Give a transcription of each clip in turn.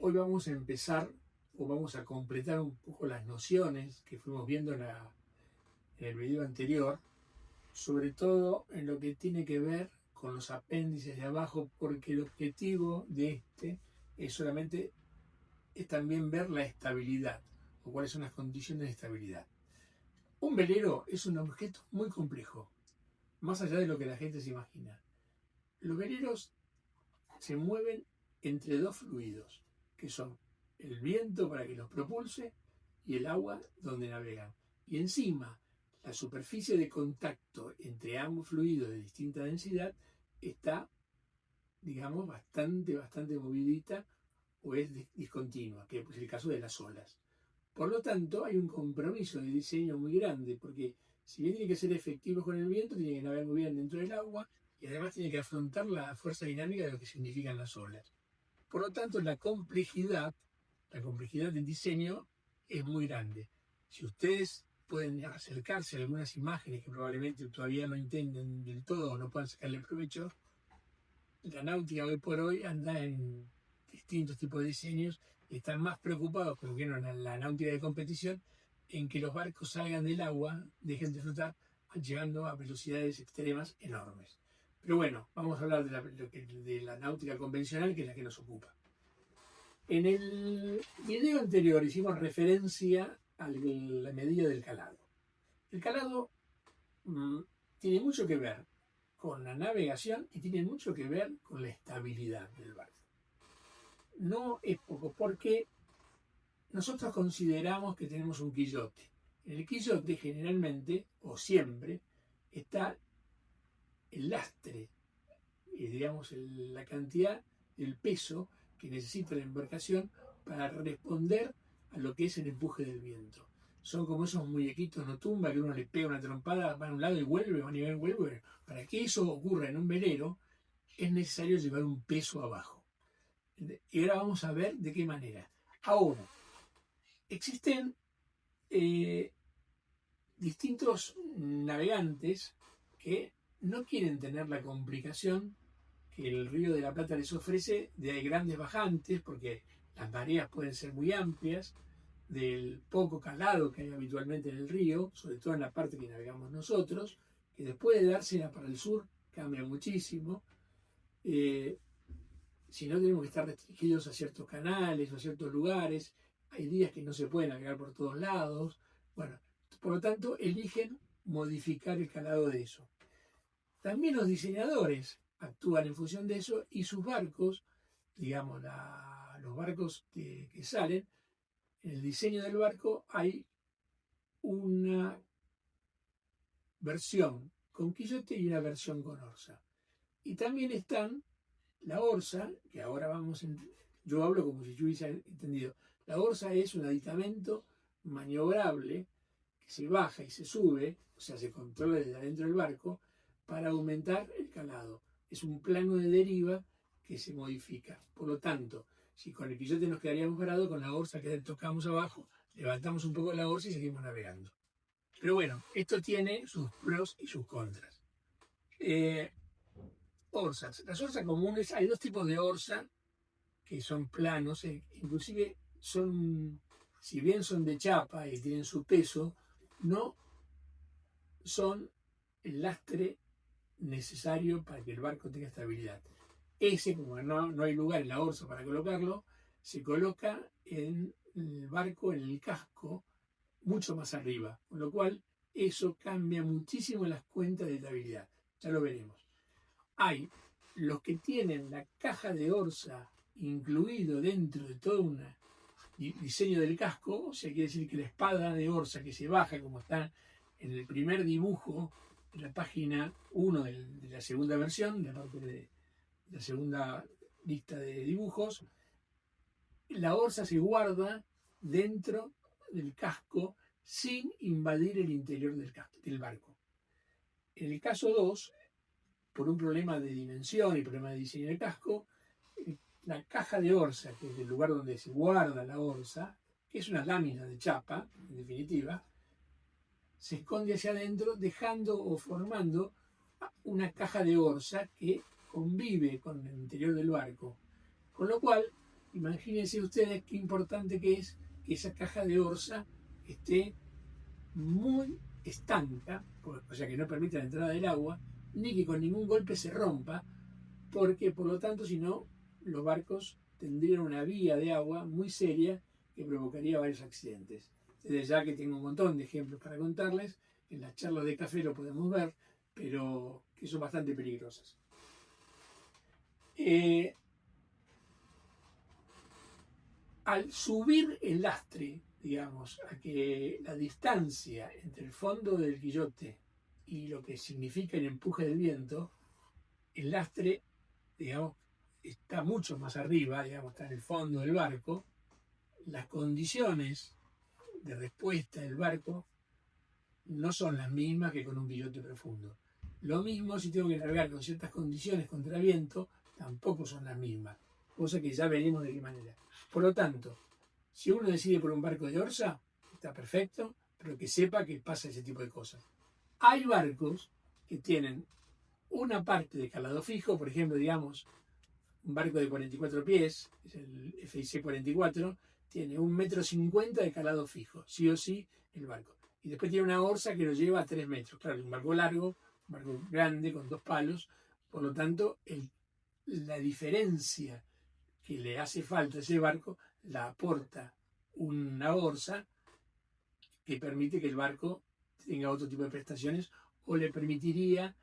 Hoy vamos a empezar o vamos a completar un poco las nociones que fuimos viendo en el video anterior, sobre todo en lo que tiene que ver con los apéndices de abajo, porque el objetivo de es también ver la estabilidad o cuáles son las condiciones de estabilidad. Un velero es un objeto muy complejo, más allá de lo que la gente se imagina. Los veleros se mueven entre dos fluidos, que son el viento para que los propulse y el agua donde navegan. Y encima, la superficie de contacto entre ambos fluidos de distinta densidad está, digamos, bastante movidita o es discontinua, que es el caso de las olas. Por lo tanto, hay un compromiso de diseño muy grande, porque si bien tiene que ser efectivo con el viento, tiene que navegar muy bien dentro del agua y además tiene que afrontar la fuerza dinámica de lo que significan las olas. Por lo tanto, la complejidad del diseño es muy grande. Si ustedes pueden acercarse a algunas imágenes que probablemente todavía no entienden del todo o no puedan sacarle provecho, la náutica hoy por hoy anda en distintos tipos de diseños y están más preocupados, como vieron en la náutica de competición, en que los barcos salgan del agua, dejen de flotar, llegando a velocidades extremas enormes. Pero bueno, vamos a hablar de la náutica convencional, que es la que nos ocupa. En el video anterior hicimos referencia a la medida del calado. El calado tiene mucho que ver con la navegación y tiene mucho que ver con la estabilidad del barco. No es poco, porque nosotros consideramos que tenemos un quillote. En el quillote generalmente, o siempre, está el lastre, digamos, la cantidad del peso que necesita la embarcación para responder a lo que es el empuje del viento. Son como esos muñequitos no tumba que uno le pega una trompada, va a un lado y vuelve, va a nivel y vuelve. Para que eso ocurra en un velero, es necesario llevar un peso abajo. Y ahora vamos a ver de qué manera. Ahora, existen distintos navegantes que no quieren tener la complicación que el Río de la Plata les ofrece de grandes bajantes, porque las mareas pueden ser muy amplias, del poco calado que hay habitualmente en el río, sobre todo en la parte que navegamos nosotros, que después de dársela para el sur cambia muchísimo. Si no, tenemos que estar restringidos a ciertos canales o a ciertos lugares. Hay días que no se puede navegar por todos lados. Bueno, por lo tanto, eligen modificar el calado de eso. También los diseñadores actúan en función de eso y sus barcos, digamos, los barcos que salen, en el diseño del barco hay una versión con quillote y una versión con orza. Y también están la orza, que ahora yo hablo como si yo hubiese entendido. La orza es un aditamento maniobrable que se baja y se sube, o sea, se controla desde adentro del barco para aumentar el calado. Es un plano de deriva que se modifica. Por lo tanto, si con el quillote nos quedaríamos parados, con la orza que tocamos abajo, levantamos un poco la orza y seguimos navegando. Pero bueno, esto tiene sus pros y sus contras. Orzas. Las orzas comunes, hay dos tipos de orza que son planos, inclusive si bien son de chapa y tienen su peso, no son el lastre necesario para que el barco tenga estabilidad. Ese, como no hay lugar en la orza para colocarlo, se coloca en el barco, en el casco, mucho más arriba, con lo cual eso cambia muchísimo las cuentas de estabilidad. Ya lo veremos. Hay los que tienen la caja de orza incluido dentro de todo un diseño del casco, o sea, quiere decir que la espada de orza que se baja, como está en el primer dibujo de la página 1 de la segunda versión, de la segunda lista de dibujos, la orza se guarda dentro del casco sin invadir el interior del barco. En el caso 2, por un problema de dimensión y problema de diseño del casco, la caja de orza, que es el lugar donde se guarda la orza, que es una lámina de chapa, en definitiva, se esconde hacia adentro, dejando o formando una caja de orza que convive con el interior del barco. Con lo cual, Imagínense ustedes qué importante que es que esa caja de orza esté muy estanca, o sea que no permita la entrada del agua, ni que con ningún golpe se rompa, porque por lo tanto si no, los barcos tendrían una vía de agua muy seria que provocaría varios accidentes. Desde ya que tengo un montón de ejemplos para contarles, en las charlas de café lo podemos ver, pero que son bastante peligrosas. Al subir el lastre, digamos, a que la distancia entre el fondo del quillote y lo que significa el empuje del viento, el lastre, digamos, está mucho más arriba, digamos, está en el fondo del barco, las condiciones de respuesta del barco no son las mismas que con un quillote profundo. Lo mismo si tengo que navegar con ciertas condiciones contra viento, tampoco son las mismas, cosa que ya veremos de qué manera. Por lo tanto, si uno decide por un barco de orza, está perfecto, pero que sepa que pasa ese tipo de cosas. Hay barcos que tienen una parte de calado fijo, por ejemplo, digamos, un barco de 44 pies, es el FIC 44, tiene 1,50 m de calado fijo, sí o sí el barco. Y después tiene una orza que lo lleva a 3 metros. Claro, es un barco largo, un barco grande, con 2 palos, por lo tanto, la diferencia que le hace falta a ese barco la aporta una orza que permite que el barco tenga otro tipo de prestaciones o le permitiría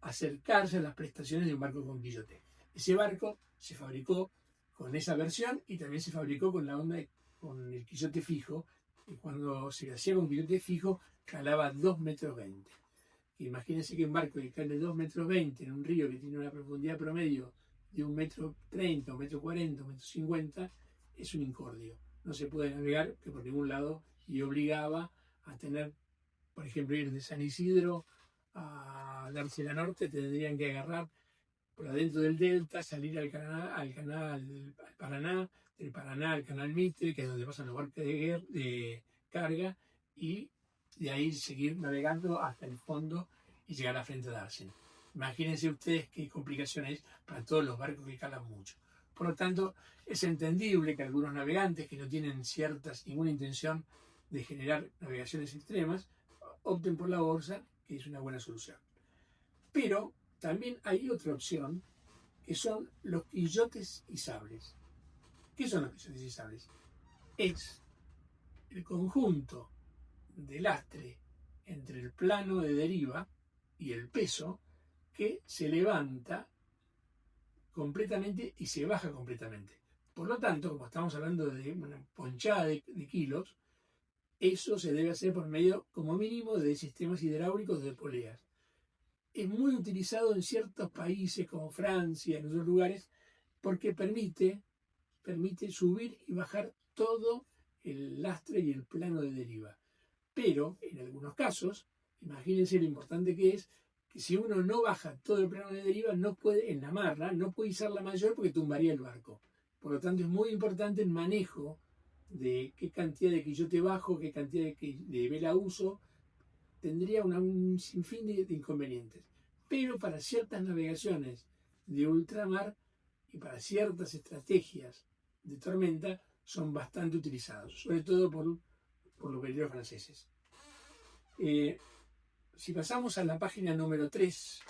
acercarse a las prestaciones de un barco con quillote. Ese barco se fabricó con esa versión y también se fabricó con la onda con el quillote fijo, y cuando se hacía con quillote fijo calaba 2,20 metros. Imagínense que un barco que cale 2,20 metros en un río que tiene una profundidad promedio de 1,30 m, 1,40 m, 1,50 m, es un incordio. No se puede navegar que por ningún lado, y obligaba a tener, por ejemplo, ir de San Isidro a Dársela Norte, tendrían que agarrar por adentro del delta, salir al Paraná, del Paraná al canal Mitre, que es donde pasan los barcos de carga, y de ahí seguir navegando hasta el fondo y llegar a frente de Dársena. Imagínense ustedes qué complicaciones para todos los barcos que calan mucho. Por lo tanto, es entendible que algunos navegantes que no tienen ninguna intención de generar navegaciones extremas, opten por la orza, que es una buena solución. Pero también hay otra opción, que son los quillotes izables. ¿Qué son los quillotes izables? Es el conjunto de lastre entre el plano de deriva y el peso que se levanta completamente y se baja completamente. Por lo tanto, como estamos hablando de una ponchada de kilos, eso se debe hacer por medio, como mínimo, de sistemas hidráulicos de poleas. Es muy utilizado en ciertos países como Francia, en otros lugares, porque permite subir y bajar todo el lastre y el plano de deriva. Pero, en algunos casos, imagínense lo importante que es que si uno no baja todo el plano de deriva, no puede, en la marra, no puede izarla mayor porque tumbaría el barco. Por lo tanto, es muy importante el manejo de qué cantidad de quillote bajo, qué cantidad de vela uso. Tendría un sinfín de inconvenientes. Pero para ciertas navegaciones de ultramar y para ciertas estrategias de tormenta son bastante utilizados, sobre todo por los veleros franceses. Si pasamos a la página número 3,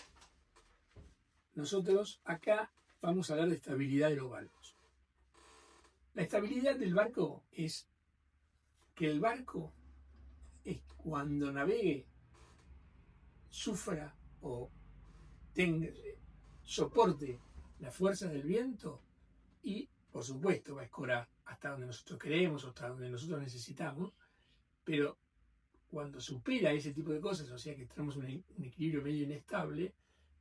nosotros acá vamos a hablar de estabilidad de los barcos. La estabilidad del barco es que el barco, cuando navegue, sufra o soporte las fuerzas del viento y, por supuesto, va a escorar hasta donde nosotros queremos, hasta donde nosotros necesitamos, pero cuando supera ese tipo de cosas, o sea que tenemos un equilibrio medio inestable,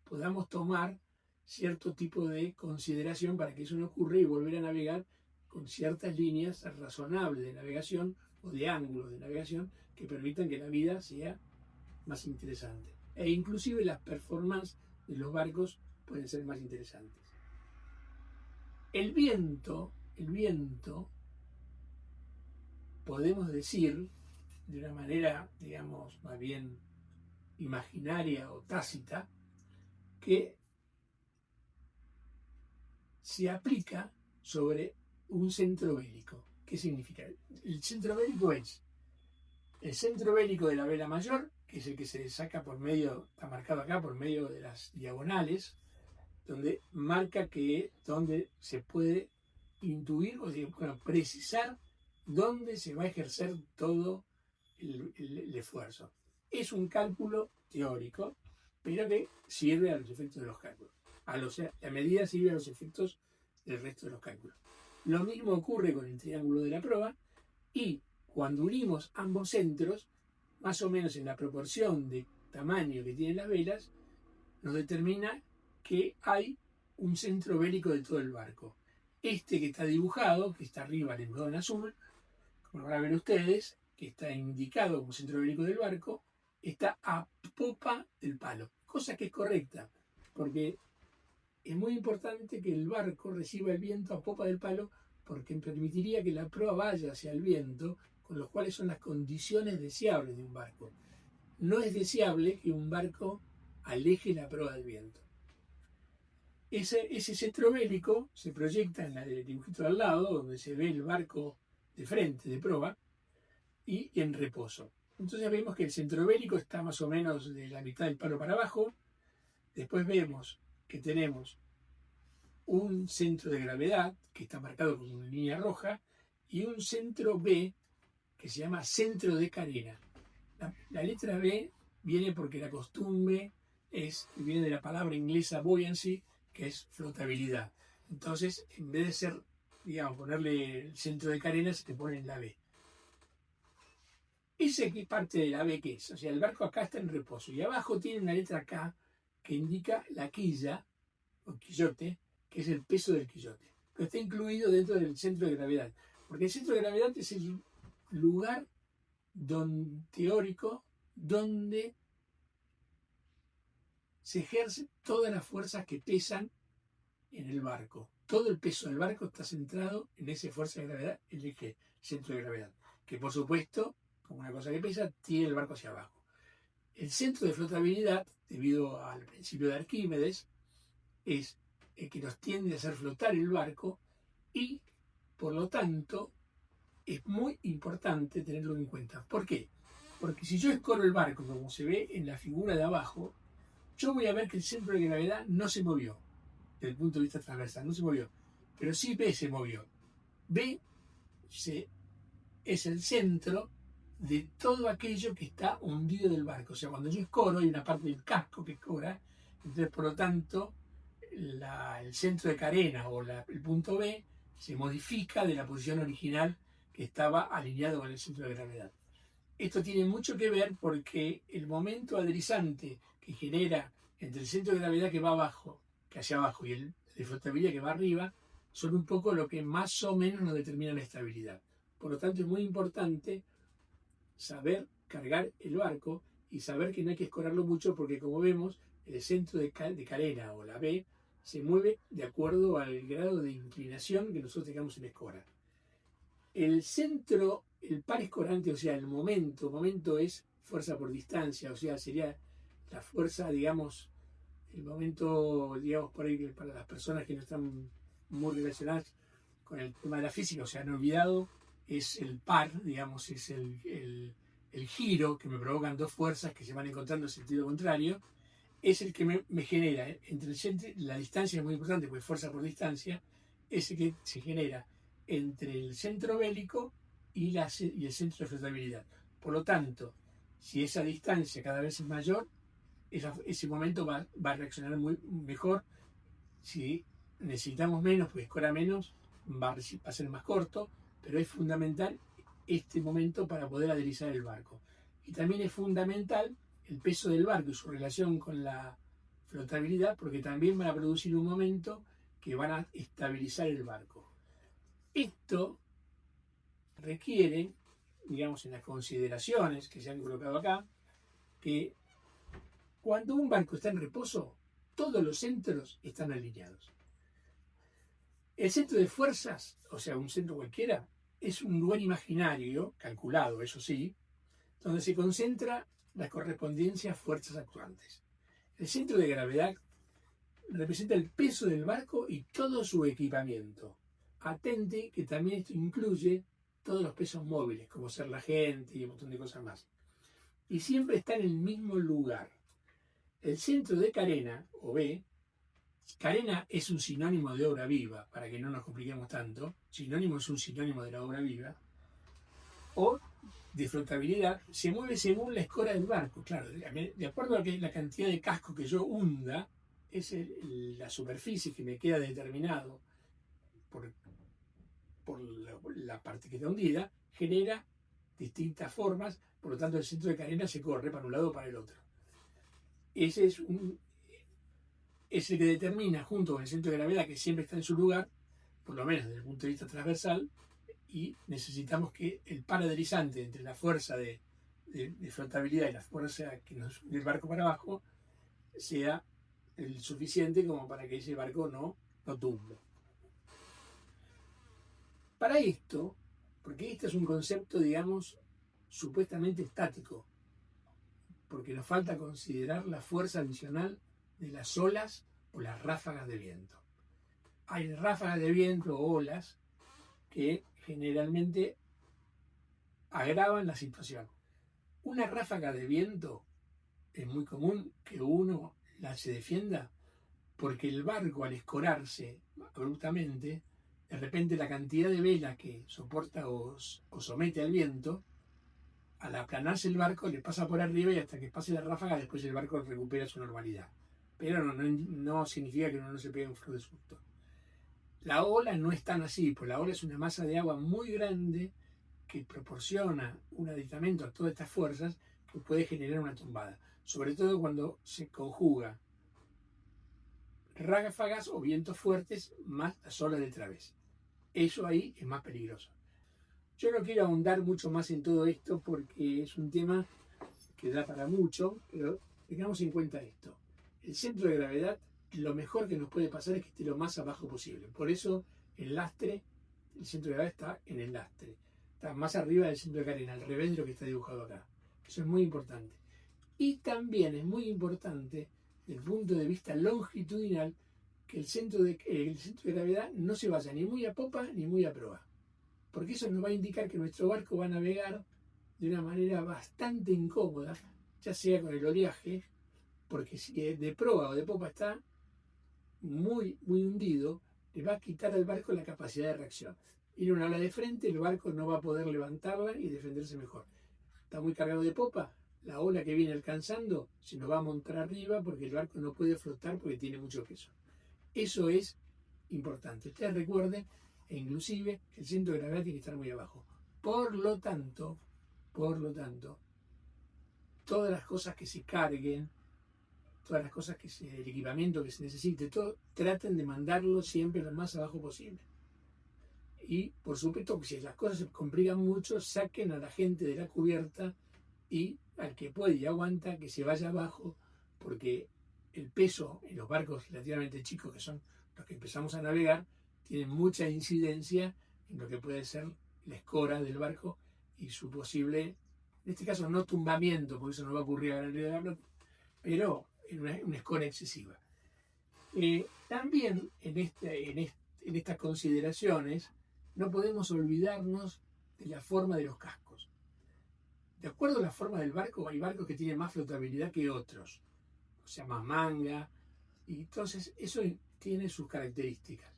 podamos tomar cierto tipo de consideración para que eso no ocurra y volver a navegar con ciertas líneas razonables de navegación o de ángulos de navegación que permitan que la vida sea más interesante. E inclusive las performances de los barcos pueden ser más interesantes. El viento, podemos decir, de una manera, digamos, más bien imaginaria o tácita, que se aplica sobre un centro bélico. ¿Qué significa? El centro bélico es el centro bélico de la vela mayor, que es el que se saca por medio, está marcado acá por medio de las diagonales, donde marca donde se puede intuir o precisar dónde se va a ejercer todo el esfuerzo. Es un cálculo teórico, pero que sirve a los efectos de los cálculos. La medida sirve a los efectos del resto de los cálculos. Lo mismo ocurre con el triángulo de la proa, y cuando unimos ambos centros, más o menos en la proporción de tamaño que tienen las velas, nos determina que hay un centro bélico de todo el barco. Este que está dibujado, que está arriba, dibujado en azul, como van a ver ustedes, que está indicado como centro bélico del barco, está a popa del palo, cosa que es correcta, porque es muy importante que el barco reciba el viento a popa del palo, porque permitiría que la proa vaya hacia el viento, con lo cual son las condiciones deseables de un barco. No es deseable que un barco aleje la proa del viento. Ese centro bélico se proyecta en el dibujito de al lado, donde se ve el barco de frente, de proa, y en reposo. Entonces vemos que el centro bélico está más o menos de la mitad del palo para abajo. Después vemos que tenemos un centro de gravedad, que está marcado con una línea roja, y un centro B, que se llama centro de carena. La letra B viene porque la costumbre viene de la palabra inglesa buoyancy, que es flotabilidad. Entonces, en vez de ser, ponerle el centro de carena, se te pone en la B. ¿Esa qué parte de la B qué es? O sea, el barco acá está en reposo, y abajo tiene una letra K que indica la quilla, o quillote, que es el peso del quillote. Pero está incluido dentro del centro de gravedad, porque el centro de gravedad es el lugar teórico donde se ejercen todas las fuerzas que pesan en el barco. Todo el peso del barco está centrado en esa fuerza de gravedad, el eje centro de gravedad, que por supuesto, como una cosa que pesa, tiene el barco hacia abajo. El centro de flotabilidad, debido al principio de Arquímedes, es el que nos tiende a hacer flotar el barco, y por lo tanto es muy importante tenerlo en cuenta. ¿Por qué? Porque si yo escoro el barco, como se ve en la figura de abajo, yo voy a ver que el centro de gravedad no se movió, desde el punto de vista transversal, no se movió, pero sí B se movió. B es el centro de todo aquello que está hundido del barco. O sea, cuando yo escoro, hay una parte del casco que escora, entonces por lo tanto el centro de carena o el punto B se modifica de la posición original que estaba alineado con el centro de gravedad. Esto tiene mucho que ver porque el momento aderizante que genera entre el centro de gravedad que va abajo, que hacia abajo, y el de flotabilidad que va arriba, son un poco lo que más o menos nos determina la estabilidad. Por lo tanto, es muy importante saber cargar el barco y saber que no hay que escorarlo mucho, porque como vemos, el centro de carena o la B se mueve de acuerdo al grado de inclinación que nosotros tengamos en escora. El centro, el par escorante, o sea, el momento es fuerza por distancia, o sea, sería la fuerza, digamos, el momento, digamos, por ahí para las personas que no están muy relacionadas con el tema de la física, o sea, han olvidado, es el par, digamos, es el giro que me provocan dos fuerzas que se van encontrando en sentido contrario, es el que me genera, entre el centro, la distancia es muy importante, porque fuerza por distancia, ese que se genera entre el centro bélico y el centro de flotabilidad. Por lo tanto, si esa distancia cada vez es mayor, ese momento va a reaccionar muy mejor. Si necesitamos menos, pues escora menos, va a ser más corto, pero es fundamental este momento para poder aderezar el barco. Y también es fundamental el peso del barco y su relación con la flotabilidad, porque también van a producir un momento que van a estabilizar el barco. Esto requiere, digamos, en las consideraciones que se han colocado acá, que cuando un barco está en reposo, todos los centros están alineados. El centro de fuerzas, o sea, un centro cualquiera, es un lugar imaginario, calculado, eso sí, donde se concentra las correspondientes fuerzas actuantes. El centro de gravedad representa el peso del barco y todo su equipamiento. atente que también esto incluye todos los pesos móviles, como ser la gente y un montón de cosas más. Y siempre está en el mismo lugar. El centro de carena, o B, carena es un sinónimo de obra viva, para que no nos compliquemos tanto. Sinónimo es un sinónimo de la obra viva. O de flotabilidad, se mueve según la escora del barco. Claro, de acuerdo a la cantidad de casco que yo hunda, es la superficie que me queda determinado por la parte que está hundida, genera distintas formas, por lo tanto el centro de carena se corre para un lado o para el otro. Ese es el que determina, junto con el centro de gravedad, que siempre está en su lugar, por lo menos desde el punto de vista transversal, y necesitamos que el paraderizante entre la fuerza de flotabilidad y la fuerza que nos sube el barco para abajo sea el suficiente como para que ese barco no tumbe. Para esto, porque este es un concepto, digamos, supuestamente estático, porque nos falta considerar la fuerza adicional de las olas o las ráfagas de viento. Hay ráfagas de viento o olas que generalmente agravan la situación. Una ráfaga de viento es muy común que uno se defienda porque el barco, al escorarse abruptamente, de repente la cantidad de vela que soporta o somete al viento, al aplanarse el barco le pasa por arriba y hasta que pase la ráfaga después el barco recupera su normalidad. Pero no significa que uno no se pegue un fuerte susto. La ola no es tan así, pues la ola es una masa de agua muy grande que proporciona un aditamento a todas estas fuerzas que puede generar una tumbada, sobre todo cuando se conjuga ráfagas o vientos fuertes más las olas de través. Eso ahí es más peligroso. Yo no quiero ahondar mucho más en todo esto porque es un tema que da para mucho, pero tengamos en cuenta esto. El centro de gravedad, lo mejor que nos puede pasar es que esté lo más abajo posible. Por eso el lastre, el centro de gravedad está en el lastre. Está más arriba del centro de carena, al revés de lo que está dibujado acá. Eso es muy importante. Y también es muy importante, desde el punto de vista longitudinal, que el centro de gravedad no se vaya ni muy a popa ni muy a proa. Porque eso nos va a indicar que nuestro barco va a navegar de una manera bastante incómoda, ya sea con el oleaje, porque si de proa o de popa está muy hundido, le va a quitar al barco la capacidad de reacción. Ir una ola de frente, el barco no va a poder levantarla y defenderse mejor. Está muy cargado de popa, la ola que viene alcanzando se nos va a montar arriba porque el barco no puede flotar porque tiene mucho peso. Eso es importante. Ustedes recuerden, e inclusive, que el centro de gravedad tiene que estar muy abajo. Por lo tanto, todas las cosas que se carguen, todas las cosas el equipamiento que se necesite, traten de mandarlo siempre lo más abajo posible. Y por supuesto que si las cosas se complican mucho, saquen a la gente de la cubierta y al que puede y aguanta que se vaya abajo, porque el peso en los barcos relativamente chicos, que son los que empezamos a navegar, tienen mucha incidencia en lo que puede ser la escora del barco y su posible, en este caso no tumbamiento, porque eso no va a ocurrir a Gran Río de la Plata, pero en una escora excesiva. También en estas consideraciones no podemos olvidarnos de la forma de los cascos. De acuerdo a la forma del barco, hay barcos que tienen más flotabilidad que otros, o sea, más manga, y entonces eso tiene sus características.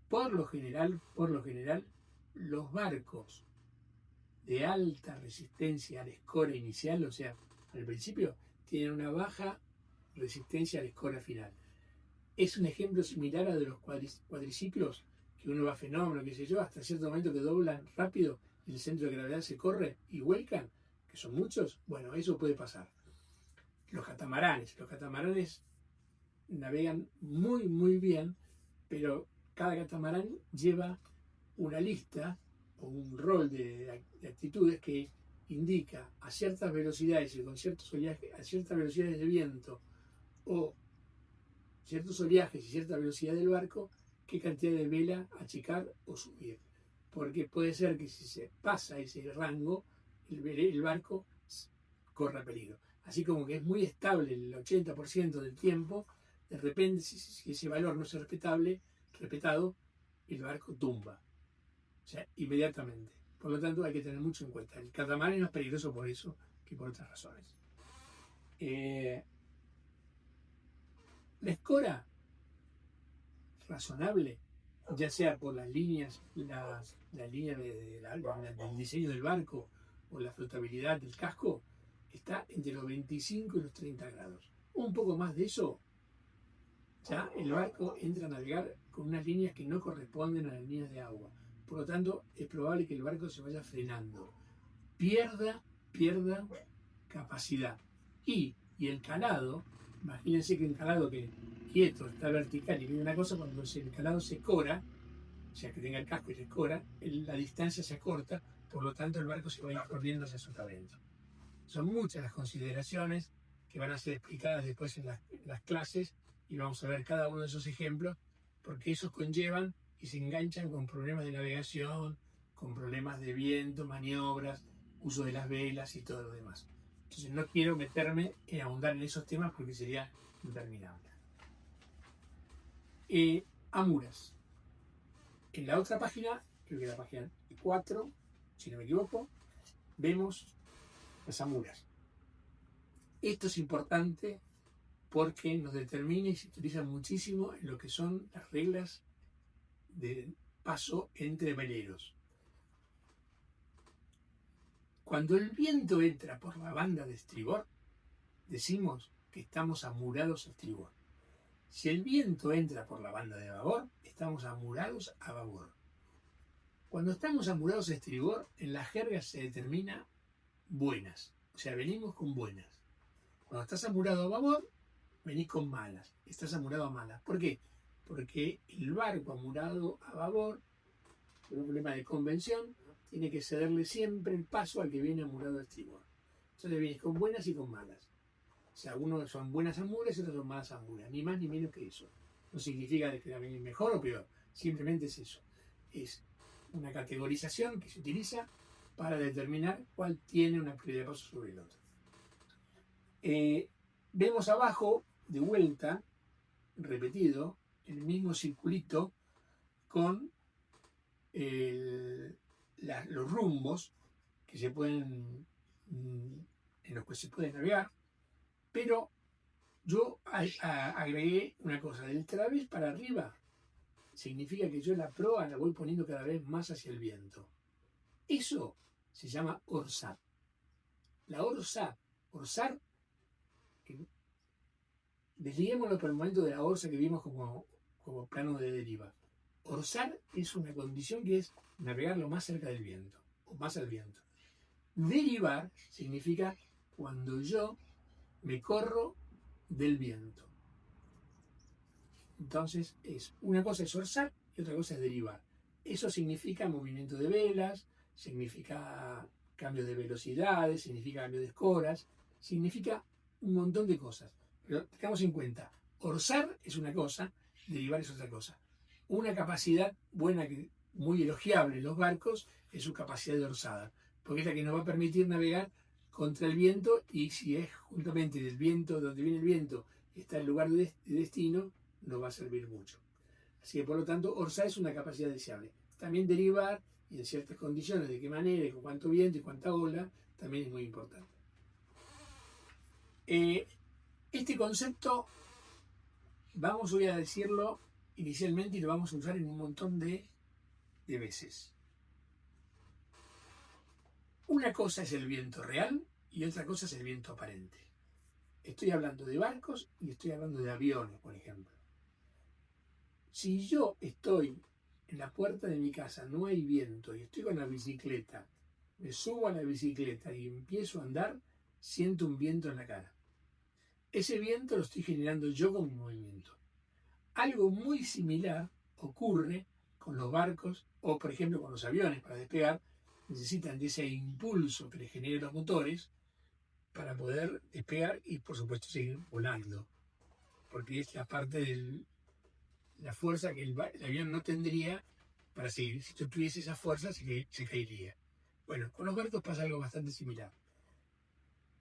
Por lo general, los barcos de alta resistencia a la escora inicial, o sea, al principio, tienen una baja resistencia a la escora final. Es un ejemplo similar a de los cuadriciclos, que uno va fenómeno, qué sé yo, hasta cierto momento que doblan rápido y el centro de gravedad se corre y vuelcan, que son muchos. Bueno, eso puede pasar. Los catamaranes navegan muy bien, pero cada catamarán lleva una lista o un rol de actitudes que indica a ciertas velocidades y con ciertos oleajes, a ciertas velocidades de viento o ciertos oleajes y cierta velocidad del barco, qué cantidad de vela achicar o subir. Porque puede ser que si se pasa ese rango, el barco corra peligro. Así como que es muy estable el 80% del tiempo, de repente, si ese valor no es respetado, el barco tumba, o sea, inmediatamente. Por lo tanto, hay que tener mucho en cuenta. El catamarán es más peligroso por eso que por otras razones. La escora razonable, ya sea por las líneas, la línea del diseño del barco o la flotabilidad del casco, está entre los 25 y los 30 grados. Un poco más de eso, ya el barco entra a navegar con unas líneas que no corresponden a las líneas de agua. Por lo tanto, es probable que el barco se vaya frenando, pierda capacidad. Y el calado, imagínense que el calado que quieto está vertical y viene una cosa, cuando el calado se cora, o sea que tenga el casco y se cora, la distancia se acorta, por lo tanto el barco se va a ir corriendo hacia sotavento. Son muchas las consideraciones que van a ser explicadas después en las clases y vamos a ver cada uno de esos ejemplos, porque esos conllevan y se enganchan con problemas de navegación, con problemas de viento, maniobras, uso de las velas y todo lo demás. Entonces no quiero meterme en ahondar en esos temas porque sería interminable. Amuras. En la otra página, creo que la página 4, si no me equivoco, vemos las amuras. Esto es importante porque nos determina y se utiliza muchísimo en lo que son las reglas de paso entre veleros. Cuando el viento entra por la banda de estribor, decimos que estamos amurados a estribor. Si el viento entra por la banda de babor, estamos amurados a babor. Cuando estamos amurados a estribor, en la jerga se determina buenas, o sea, venimos con buenas. Cuando estás amurado a babor, venís con malas, estás amurado a malas. ¿Por qué? Porque el barco amurado a babor, por un problema de convención, tiene que cederle siempre el paso al que viene amurado a estribor. Entonces vienes con buenas y con malas. O sea, unos son buenas amuras y otros son malas amuras, ni más ni menos que eso. No significa que la venir mejor o peor, simplemente es eso. Es una categorización que se utiliza para determinar cuál tiene una prioridad de paso sobre el otro. Vemos abajo, de vuelta, repetido, el mismo circulito con los rumbos que se pueden, en los que se puede navegar, pero yo agregué una cosa, del través para arriba significa que yo la proa la voy poniendo cada vez más hacia el viento. Eso se llama orsar. La orsar, desliguémoslo por el momento de la orsa que vimos como plano de deriva. Orsar es una condición que es navegar lo más cerca del viento, o más al viento. Derivar significa cuando yo me corro del viento. Entonces, una cosa es orsar y otra cosa es derivar. Eso significa movimiento de velas, significa cambio de velocidades, significa cambio de escoras, significa un montón de cosas. Pero tengamos en cuenta, orsar es una cosa, derivar es otra cosa. Una capacidad buena, muy elogiable en los barcos, es su capacidad de orsada, porque es la que nos va a permitir navegar contra el viento, y si es justamente del viento, donde viene el viento, está el lugar de destino, nos va a servir mucho. Así que por lo tanto, orsar es una capacidad deseable. También derivar, y en ciertas condiciones, de qué manera, con cuánto viento y cuánta ola, también es muy importante. Este concepto, voy a decirlo inicialmente y lo vamos a usar en un montón de veces. Una cosa es el viento real y otra cosa es el viento aparente. Estoy hablando de barcos y estoy hablando de aviones, por ejemplo. Si yo estoy en la puerta de mi casa, no hay viento, y estoy con la bicicleta, me subo a la bicicleta y empiezo a andar, siento un viento en la cara. Ese viento lo estoy generando yo con mi movimiento. Algo muy similar ocurre con los barcos o, por ejemplo, con los aviones. Para despegar necesitan de ese impulso que les generen los motores para poder despegar y, por supuesto, seguir volando. Porque es la parte de la fuerza que el avión no tendría para seguir. Si tú tuviese esa fuerza, se caería. Bueno, con los barcos pasa algo bastante similar.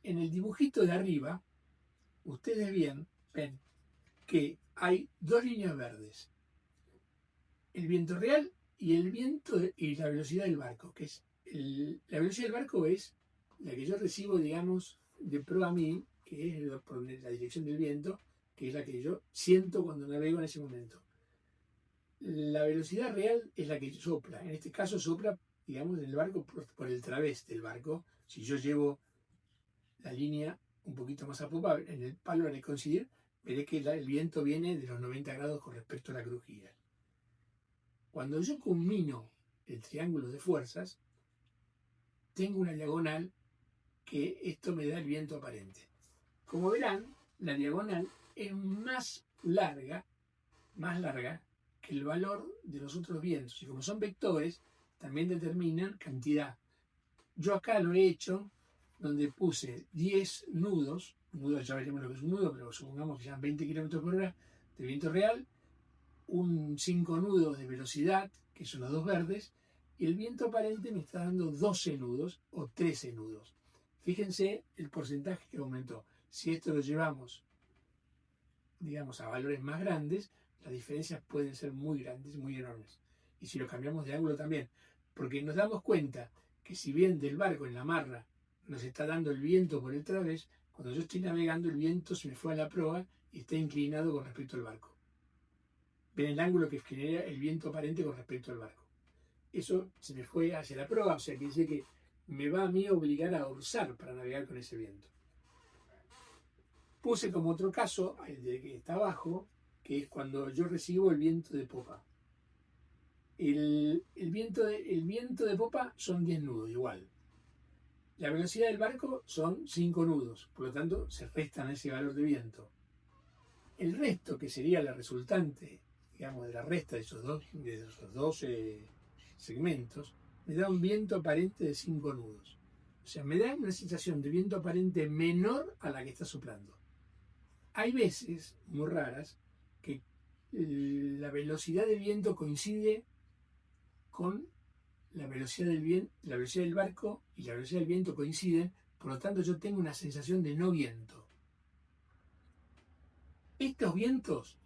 En el dibujito de arriba, ustedes ven que hay dos líneas verdes. el viento real y el viento y la velocidad del barco, que es la velocidad del barco es la que yo recibo, digamos, de pro a mí, que es por la dirección del viento, que es la que yo siento cuando navego en ese momento. La velocidad real es la que sopla. En este caso sopla, digamos, en el barco por el través del barco. Si yo llevo la línea un poquito más a popa, en el palo al coincidir, veré que el viento viene de los 90 grados con respecto a la crujía. Cuando yo combino el triángulo de fuerzas, tengo una diagonal que esto me da el viento aparente. Como verán, la diagonal es más larga que el valor de los otros vientos. Y como son vectores, también determinan cantidad. Yo acá lo he hecho donde puse 10 nudos, ya veremos lo que es un nudo, pero supongamos que sean 20 km por hora de viento real, 5 nudos de velocidad, que son los dos verdes, y el viento aparente me está dando 12 nudos o 13 nudos. Fíjense el porcentaje que aumentó. Si esto lo llevamos, digamos, a valores más grandes, las diferencias pueden ser muy grandes, muy enormes. Y si lo cambiamos de ángulo también, porque nos damos cuenta que si bien del barco en la marra nos está dando el viento por el través, cuando yo estoy navegando el viento se me fue a la proa y está inclinado con respecto al barco. Ven el ángulo que genera el viento aparente con respecto al barco. Eso se me fue hacia la proa, o sea que dice que me va a mí obligar a orzar para navegar con ese viento. Puse como otro caso, el de que está abajo, que es cuando yo recibo el viento de popa. El viento de popa son 10 nudos, igual. La velocidad del barco son 5 nudos, por lo tanto se restan ese valor de viento. El resto, que sería la resultante, digamos, de la resta de esos dos segmentos, me da un viento aparente de 5 nudos. O sea, me da una sensación de viento aparente menor a la que está soplando. Hay veces, muy raras, que la velocidad del viento coincide con la velocidad del barco y la velocidad del viento coinciden, por lo tanto yo tengo una sensación de no viento. Estos vientos,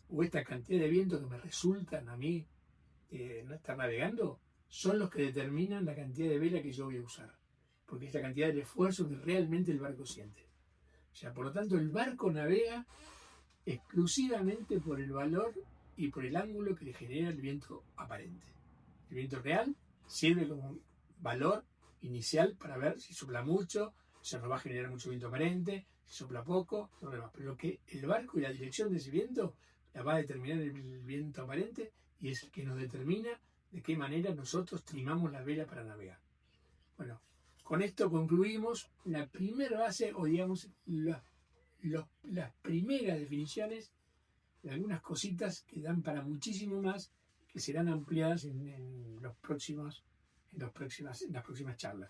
o esta cantidad de vientos que me resultan a mí no estar navegando, son los que determinan la cantidad de vela que yo voy a usar, porque es la cantidad de esfuerzo que realmente el barco siente. O sea, por lo tanto, el barco navega exclusivamente por el valor y por el ángulo que le genera el viento aparente. El viento real sirve como valor inicial para ver si sopla mucho, si nos va a generar mucho viento aparente, si sopla poco, no demás. Pero lo que el barco y la dirección de ese viento la va a determinar el viento aparente y es el que nos determina de qué manera nosotros trimamos la vela para navegar. Bueno, con esto concluimos la primera base, o digamos las primeras definiciones de algunas cositas que dan para muchísimo más, que serán ampliadas en las próximas charlas.